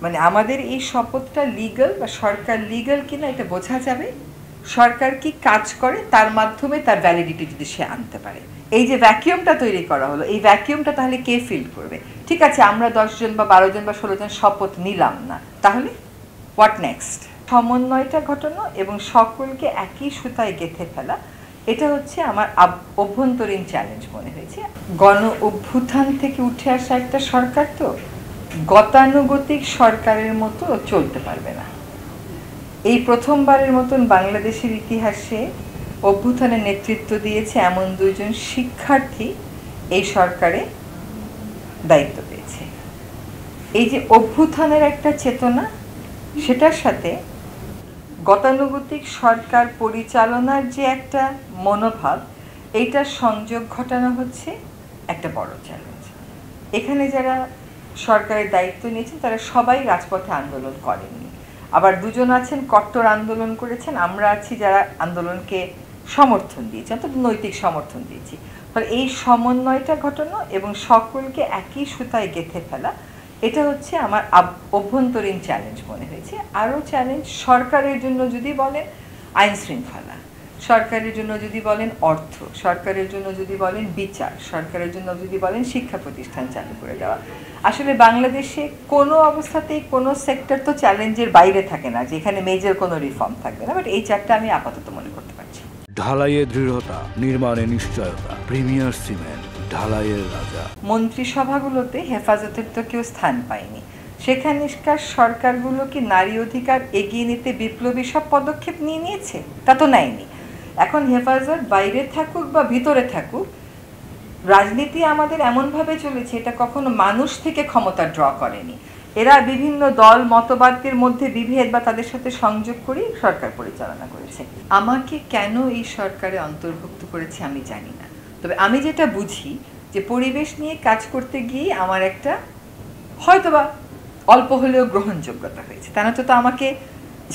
মানে আমাদের এই শপথটা লিগ্যাল বা সরকার লিগ্যাল কিনা এটা বোঝা যাবে সরকার কি কাজ করে তার মাধ্যমে তার ভ্যালিডিটি যদি সে আনতে পারে। এই যে ভ্যাকিউমটা তৈরি করা হলো, এই ভ্যাকিউমটা তাহলে কে ফিল করবে? ঠিক আছে, আমরা 10 জন বা 12 জন বা 16 জন শপথ নিলাম না, তাহলে হোয়াট নেক্সট? সমন্বয়টা ঘটানো এবং সকলকে একই সুতায় গেঁথে ফেলা, এটা হচ্ছে আমার অভ্যন্তরীণ চ্যালেঞ্জ মনে হয়েছে। গণ অভ্যুত্থান থেকে উঠে আসা একটা সরকার তো গতানুগতিক সরকারের মতো চলতে পারবে না। এই প্রথমবারের মতন বাংলাদেশের ইতিহাসে অভ্যুত্থানের নেতৃত্ব দিয়েছে এমন দুইজন শিক্ষার্থী এই সরকারে দায়িত্ব পেয়েছে। এই যে অভ্যুত্থানের একটা চেতনা, সেটার সাথে গতানুগতিক সরকার পরিচালনার যে একটা মনোভাব, এইটার সংযোগ ঘটানো হচ্ছে একটা বড় চ্যালেঞ্জ। এখানে যারা সরকারের দায়িত্ব নিয়েছেন তারা সবাই রাজপথে আন্দোলন করেননি, আবার দুজন আছেন কট্টর আন্দোলন করেছেন, আমরা আছি যারা আন্দোলনকে সমর্থন দিয়েছি, অর্থাৎ নৈতিক সমর্থন দিয়েছি। ফলে এই সমন্বয়টা ঘটানো এবং সকলকে একই সুতায় গেঁথে ফেলা, এটা হচ্ছে আমার অভ্যন্তরীণ চ্যালেঞ্জ মনে হয়েছে। আরও চ্যালেঞ্জ সরকারের জন্য যদি বলেন আইন শৃঙ্খলা, সরকারের জন্য যদি বলেন অর্থ, সরকারের জন্য যদি বলেন বিচার, সরকারের জন্য যদি বলেন শিক্ষা প্রতিষ্ঠান চালু করে দেওয়া। আসলে বাংলাদেশে কোনো অবস্থাতেই কোনো সেক্টর তো চ্যালেঞ্জের বাইরে থাকে না যেখানে মেজর কোনো রিফর্ম থাকবে না, বাট এই চারটা আমি আপাতত মনে করতে পারছি। ঢালাইয়ে দৃঢ়তা, নির্মাণে নিশ্চয়তা, প্রিমিয়ার সিমেন্ট, ঢালাইয়ের রাজা। মন্ত্রিসভাগুলোতে হেফাজতের তো কেউ স্থান পায়নি, সেখানকার সরকারগুলো কি নারী অধিকার এগিয়ে নিতে বিপ্লবী সব পদক্ষেপ নিয়ে নিয়েছে? তা তো নেয়নি। এখন হেফাজত বাইরে থাকুক বা ভিতরে থাকুক, রাজনীতি আমাদের এমনভাবে চলেছে এটা কখনো মানুষ থেকে ক্ষমতা ড্র করেনি। এরা বিভিন্ন দল মতবাদের মধ্যে বিভেদ বা তাদের সাথে সংযোগ করে সরকার পরিচালনা করেছে। আমাকে কেন এই সরকারে অন্তর্ভুক্ত করেছে আমি জানি না, তবে আমি যেটা বুঝি যে পরিবেশ নিয়ে কাজ করতে গিয়ে আমার একটা হয়তোবা অল্প হলেও গ্রহণযোগ্যতা হয়েছে, তা নয়তো তো আমাকে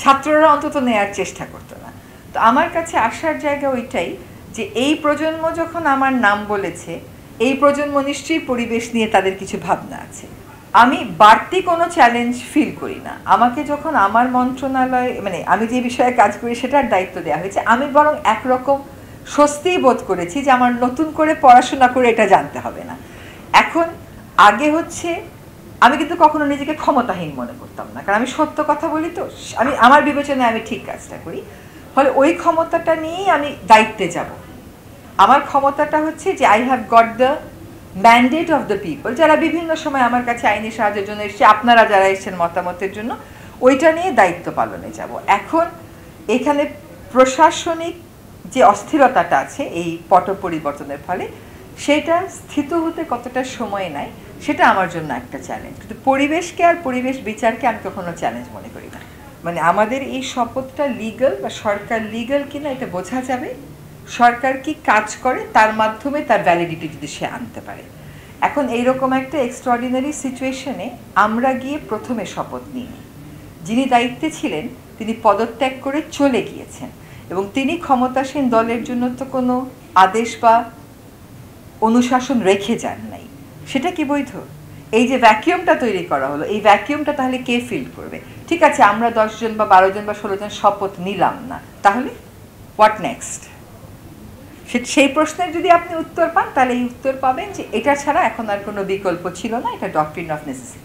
ছাত্ররা অন্তত নেয়ার চেষ্টা করতো না। তো আমার কাছে আসার জায়গা ওইটাই যে এই প্রজন্ম যখন আমার নাম বলেছে, এই প্রজন্ম নিশ্চয়ই পরিবেশ নিয়ে তাদের কিছু ভাবনা আছে। আমি বাড়তি কোনো চ্যালেঞ্জ ফিল করি না। আমাকে যখন আমার মন্ত্রণালয়, মানে আমি যে বিষয়ে কাজ করি সেটার দায়িত্ব দেওয়া হয়েছে, আমি বরং একরকম স্বস্তিই বোধ করেছি যে আমার নতুন করে পড়াশোনা করে এটা জানতে হবে না। এখন আগে হচ্ছে আমি কিন্তু কখনো নিজেকে ক্ষমতাহীন মনে করতাম না, কারণ আমি সত্য কথা বলি, তো আমি আমার বিবেচনায় আমি ঠিক কাজটা করি। ফলে ওই ক্ষমতাটা নিয়েই আমি দায়িত্বে যাব। আমার ক্ষমতাটা হচ্ছে যে I have got the mandate of the people, যারা বিভিন্ন সময় আমার কাছে আইনি সাহায্যের জন্য এসেছে, আপনারা যারা এসেছেন মতামতের জন্য, ওইটা নিয়ে দায়িত্ব পালনে যাব। এখন এখানে প্রশাসনিক যে অস্থিরতাটা আছে এই পট পরিবর্তনের ফলে, সেটা স্থিত হতে কতটা সময় নেয় সেটা আমার জন্য একটা চ্যালেঞ্জ। কিন্তু পরিবেশকে আর পরিবেশ বিচারকে আমি কখনো চ্যালেঞ্জ মনে করি না। মানে আমাদের এই শপথটা লিগ্যাল বা সরকার লিগ্যাল কিনা এটা বোঝা যাবে সরকার কি কাজ করে তার মাধ্যমে তার ভ্যালিডিটি যদি সে আনতে পারে। এখন এইরকম একটা এক্সট্রাঅর্ডিনারি সিচুয়েশনে আমরা গিয়ে প্রথমে শপথ নিইনি। যিনি দায়িত্বে ছিলেন তিনি পদত্যাগ করে চলে গিয়েছেন এবং তিনি ক্ষমতাসীন দলের জন্য তো কোনো আদেশ বা অনুশাসন রেখে যান নাই, সেটা কি বৈধ? এই যে ভ্যাকিউমটা তৈরি করা হলো, এই ভ্যাকিউমটা তাহলে কে ফিল করবে? ঠিক আছে, আমরা 10 জন বা 12 জন বা 16 জন শপথ নিলাম না, তাহলে হোয়াট নেক্সট? সেই প্রশ্নের যদি আপনি উত্তর পান তাহলে এই উত্তর পাবেন যে এটা ছাড়া এখন আর কোনো বিকল্প ছিল না, এটা ডক্ট্রিন অফ নেসেসিটি।